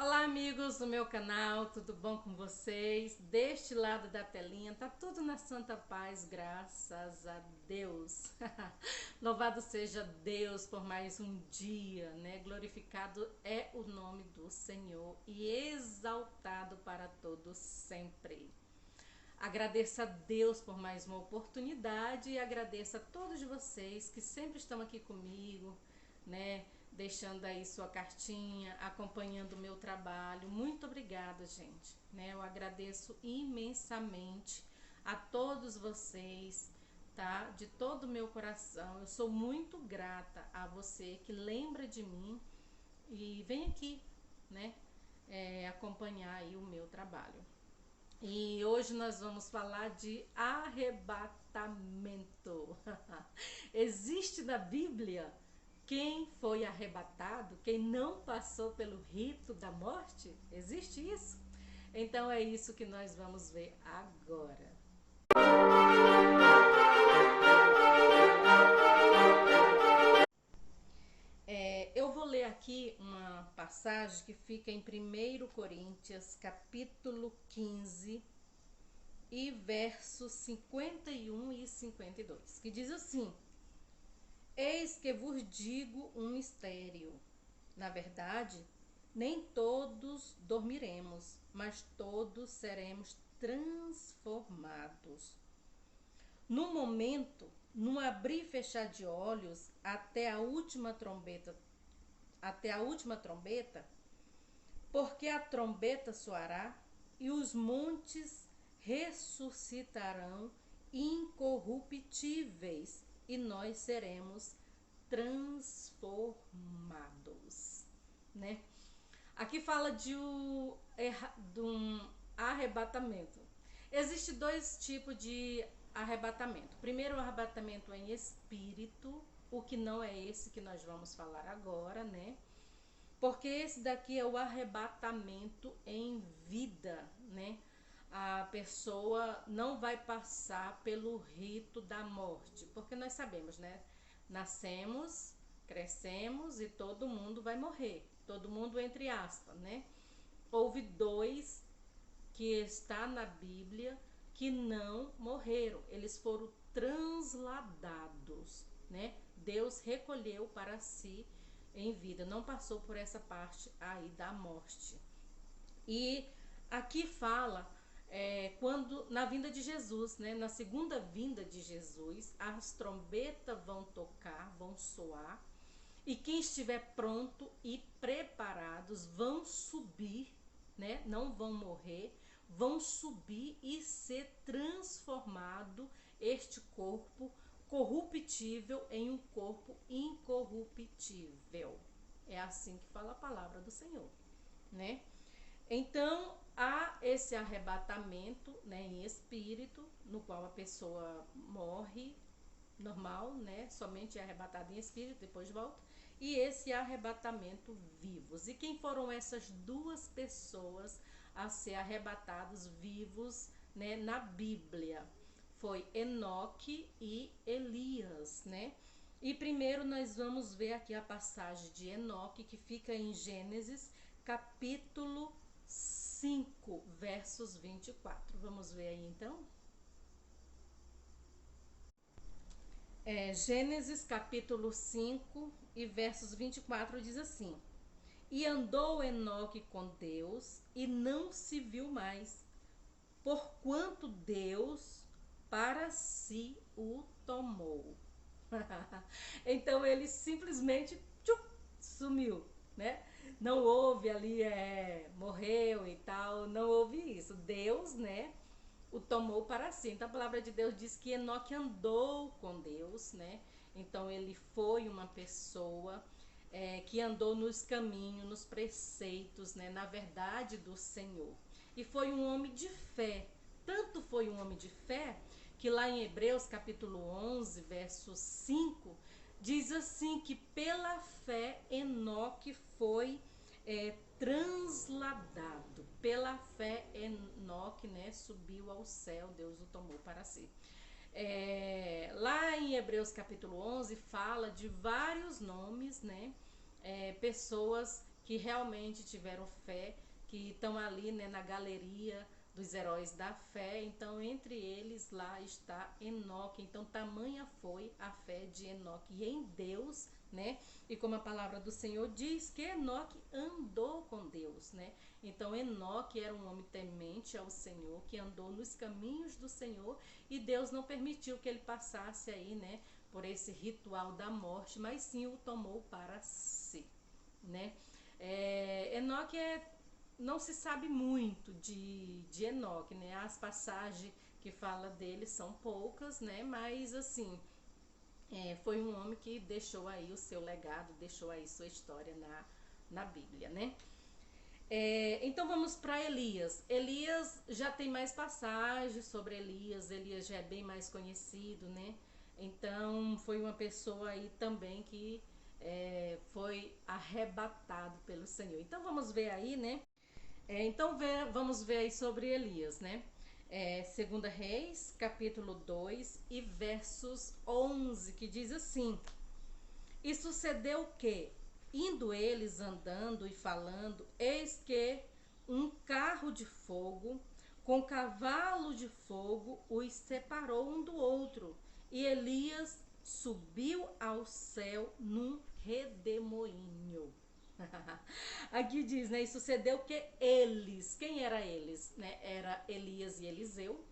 Olá, amigos do meu canal, tudo bom com vocês? Deste lado da telinha, tá tudo na santa paz, graças a Deus. Louvado seja Deus por mais um dia, né? Glorificado é o nome do Senhor e exaltado para todos sempre. Agradeço a Deus por mais uma oportunidade e agradeço a todos vocês que sempre estão aqui comigo, né? Deixando aí sua cartinha, acompanhando o meu trabalho. Muito obrigada, gente, né? Eu agradeço imensamente a todos vocês, tá? De todo o meu coração. Eu sou muito grata a você que lembra de mim e vem aqui, né? Acompanhar aí o meu trabalho. E hoje nós vamos falar de arrebatamento. Existe na Bíblia quem foi arrebatado, quem não passou pelo rito da morte? Existe isso? Então é isso que nós vamos ver agora. Eu vou ler aqui uma passagem que fica em 1 Coríntios, capítulo 15, e versos 51 e 52, que diz assim: Eis que vos digo um mistério. Na verdade, nem todos dormiremos, mas todos seremos transformados. No momento, num abrir e fechar de olhos, até a última trombeta, porque a trombeta soará e os montes ressuscitarão incorruptíveis e nós seremos transformados, né? Aqui fala de um arrebatamento. Existem dois tipos de arrebatamento. Primeiro, o arrebatamento em espírito, o que não é esse que nós vamos falar agora, né? Porque esse daqui é o arrebatamento em vida, né? A pessoa não vai passar pelo rito da morte, porque nós sabemos, né? Nascemos, crescemos e todo mundo vai morrer. Todo mundo entre aspas, né? Houve dois que está na Bíblia que não morreram, eles foram transladados, né? Deus recolheu para si em vida, não passou por essa parte aí da morte. E aqui fala quando na vinda de Jesus, né? Na segunda vinda de Jesus, as trombetas vão tocar, vão soar, e quem estiver pronto e preparados vão subir, né? Não vão morrer, vão subir e ser transformado este corpo corruptível em um corpo incorruptível. É assim que fala a palavra do Senhor, né? Então, há esse arrebatamento, né, em espírito, no qual a pessoa morre normal, né, somente é arrebatada em espírito, depois volta, e esse arrebatamento vivos. E quem foram essas duas pessoas a ser arrebatados vivos, né, na Bíblia? Foi Enoque e Elias, né? E primeiro nós vamos ver aqui a passagem de Enoque, que fica em Gênesis, capítulo 5, versos 24. Vamos ver aí então? Gênesis capítulo 5 e versos 24 diz assim: E andou Enoque com Deus e não se viu mais, porquanto Deus para si o tomou. Então ele simplesmente sumiu, né? Não houve ali, morreu e tal, não houve isso. Deus, né, o tomou para si. Então a palavra de Deus diz que Enoque andou com Deus, né? Então ele foi uma pessoa que andou nos caminhos, nos preceitos, né? Na verdade do Senhor. E foi um homem de fé. Tanto foi um homem de fé que lá em Hebreus capítulo 11, verso 5, diz assim que pela fé Enoque foi transladado. Pela fé Enoque, né, subiu ao céu, Deus o tomou para si. Lá em Hebreus capítulo 11 fala de vários nomes, né, pessoas que realmente tiveram fé, que estão ali, né, na galeria dos heróis da fé. Então, entre eles lá está Enoque. Então, tamanha foi a fé de Enoque em Deus, né? E como a palavra do Senhor diz, que Enoque andou com Deus, né? Então, Enoque era um homem temente ao Senhor, que andou nos caminhos do Senhor, e Deus não permitiu que ele passasse aí, né, por esse ritual da morte, mas sim o tomou para si, né? Enoque não se sabe muito de Enoque, né? As passagens que fala dele são poucas, né? Mas assim, foi um homem que deixou aí o seu legado, deixou aí sua história na Bíblia, né? Então vamos para Elias. Elias já tem mais passagens sobre Elias. Elias já é bem mais conhecido, né? Então foi uma pessoa aí também que foi arrebatado pelo Senhor. Então vamos ver aí, né? Vamos ver aí sobre Elias, né? 2 Reis, capítulo 2 e versos 11, que diz assim: E sucedeu que, indo eles andando e falando, eis que um carro de fogo com cavalo de fogo os separou um do outro. E Elias subiu ao céu num redemoinho. Aqui diz, né? E sucedeu que eles, quem era eles? Né? Era Elias e Eliseu.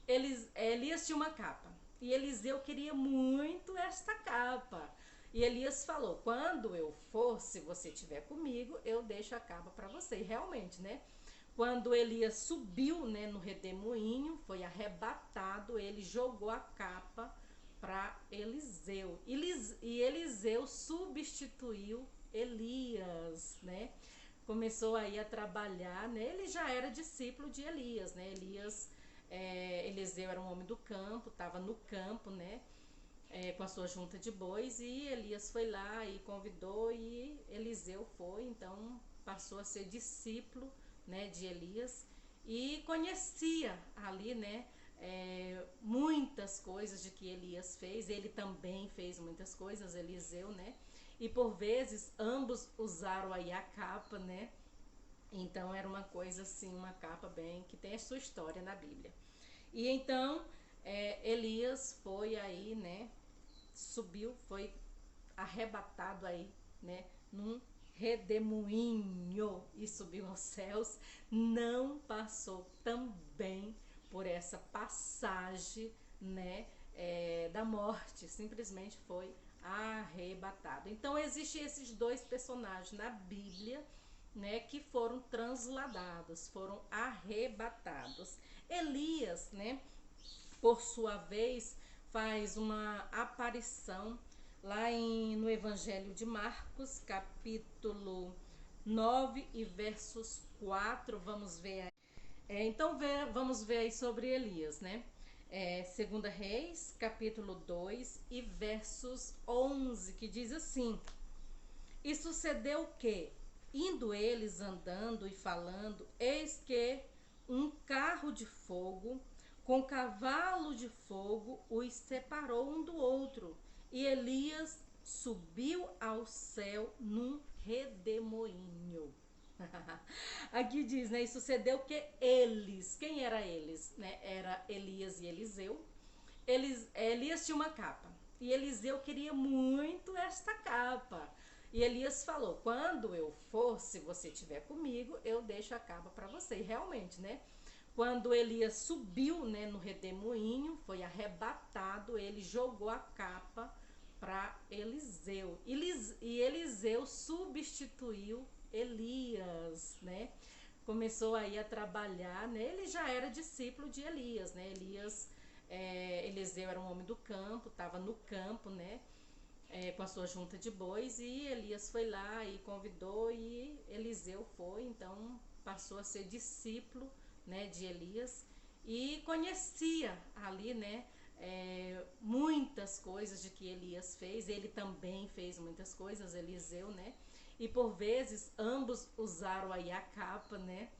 Elias tinha uma capa e Eliseu queria muito esta capa. E Elias falou: quando eu for, se você estiver comigo, eu deixo a capa para você. E realmente, né? Quando Elias subiu, né, no redemoinho, foi arrebatado, ele jogou a capa para Eliseu. E Eliseu substituiu Elias, né? Começou aí a trabalhar, né? Ele já era discípulo de Elias, né? Eliseu era um homem do campo, estava no campo, né? Com a sua junta de bois, e Elias foi lá e convidou, e Eliseu foi, então passou a ser discípulo, né, de Elias, e conhecia ali, né, muitas coisas de que Elias fez. Ele também fez muitas coisas, Eliseu, né, e por vezes ambos usaram aí a capa, né. Então era uma coisa assim, uma capa bem que tem a sua história na Bíblia. E então Elias foi aí, né, subiu, foi arrebatado aí, né, num redemoinho e subiu aos céus. Não passou também por essa passagem, né, da morte, simplesmente foi arrebatado. Então existem esses dois personagens na Bíblia, né, que foram transladados, foram arrebatados. Elias, né, por sua vez, faz uma aparição lá no Evangelho de Marcos, capítulo 9 e versos 4. Vamos ver aí. Vamos ver aí sobre Elias, né? 2 Reis, capítulo 2 e versos 11, que diz assim: E sucedeu que, indo eles andando e falando, eis que um carro de fogo com cavalo de fogo os separou um do outro. E Elias subiu ao céu num redemoinho. Aqui diz, né? E sucedeu que eles, quem era eles? Né? Era Elias e Eliseu. Elias tinha uma capa e Eliseu queria muito esta capa. E Elias falou: quando eu for, se você estiver comigo, eu deixo a capa para você. E realmente, né? Quando Elias subiu, né, no redemoinho, foi arrebatado, ele jogou a capa para Eliseu. E Eliseu substituiu Elias, né? Começou aí a trabalhar, né? Ele já era discípulo de Elias, né? Eliseu era um homem do campo, estava no campo, né? Com a sua junta de bois, e Elias foi lá e convidou, e Eliseu foi, então passou a ser discípulo, né, de Elias, e conhecia ali, né, muitas coisas de que Elias fez. Ele também fez muitas coisas, Eliseu, né, e por vezes ambos usaram aí a capa, né.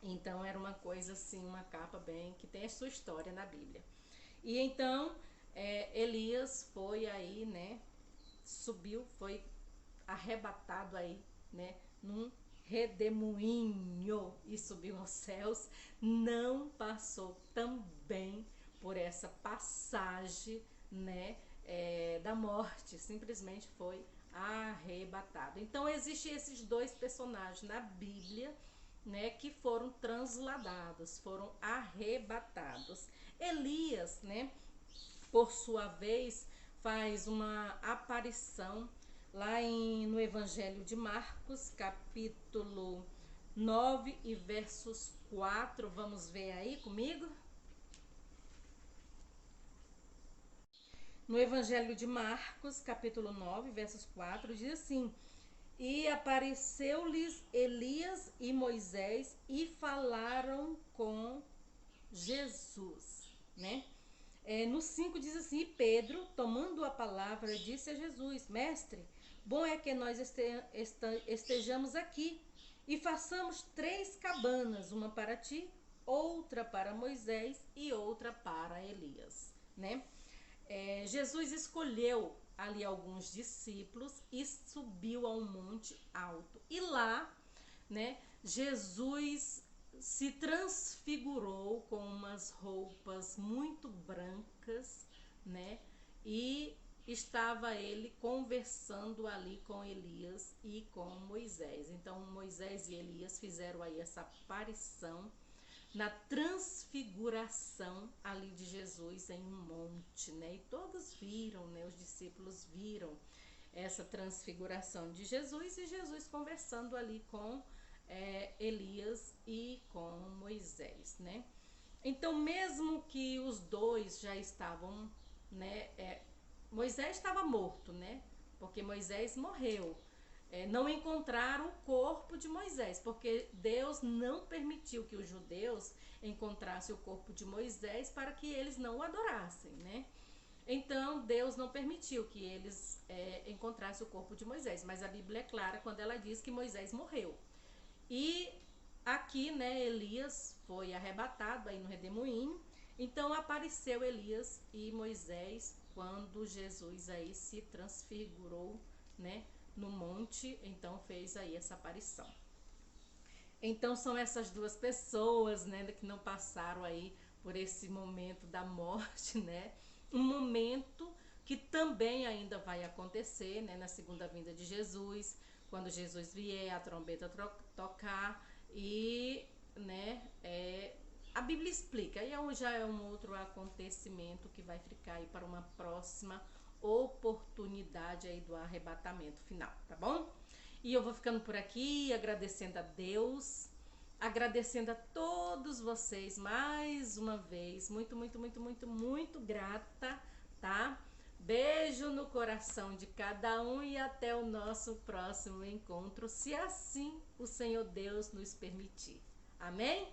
Então era uma coisa assim, uma capa bem que tem a sua história na Bíblia. E então Elias foi aí, né, subiu, foi arrebatado aí, né, num redemoinho e subiu aos céus, não passou também por essa passagem, né, da morte, simplesmente foi arrebatado. Então existem esses dois personagens na Bíblia, né, que foram transladados, foram arrebatados. Elias, né, por sua vez, faz uma aparição lá no Evangelho de Marcos, capítulo 9 e versos 4. Vamos ver aí comigo? No Evangelho de Marcos, capítulo 9, versos 4, diz assim: E apareceu-lhes Elias e Moisés e falaram com Jesus, né? No 5 diz assim: E Pedro, tomando a palavra, disse a Jesus: Mestre, bom é que nós estejamos aqui e façamos 3 cabanas, uma para ti, outra para Moisés e outra para Elias, né? Jesus escolheu ali alguns discípulos e subiu a um monte alto. E lá, né, Jesus se transfigurou com umas roupas muito brancas, né? E estava ele conversando ali com Elias e com Moisés. Então Moisés e Elias fizeram aí essa aparição na transfiguração ali de Jesus em um monte, né? E todos viram, né? Os discípulos viram essa transfiguração de Jesus e Jesus conversando ali com Elias e com Moisés, né? Então, mesmo que os dois já estavam, né? Moisés estava morto, né? Porque Moisés morreu. Não encontraram o corpo de Moisés, porque Deus não permitiu que os judeus encontrassem o corpo de Moisés para que eles não o adorassem, né? Então Deus não permitiu que eles encontrassem o corpo de Moisés, mas a Bíblia é clara quando ela diz que Moisés morreu. E aqui, né, Elias foi arrebatado aí no redemoinho. Então apareceu Elias e Moisés quando Jesus aí se transfigurou, né, no monte, então fez aí essa aparição. Então são essas duas pessoas, né, que não passaram aí por esse momento da morte, né? Um momento que também ainda vai acontecer, né, na segunda vinda de Jesus, quando Jesus vier, a trombeta tocar e, né, a Bíblia explica, e já é um outro acontecimento que vai ficar aí para uma próxima oportunidade aí do arrebatamento final, tá bom? E eu vou ficando por aqui, agradecendo a Deus, agradecendo a todos vocês mais uma vez, muito, muito, muito, muito, muito grata, tá? Beijo no coração de cada um e até o nosso próximo encontro, se assim o Senhor Deus nos permitir. Amém?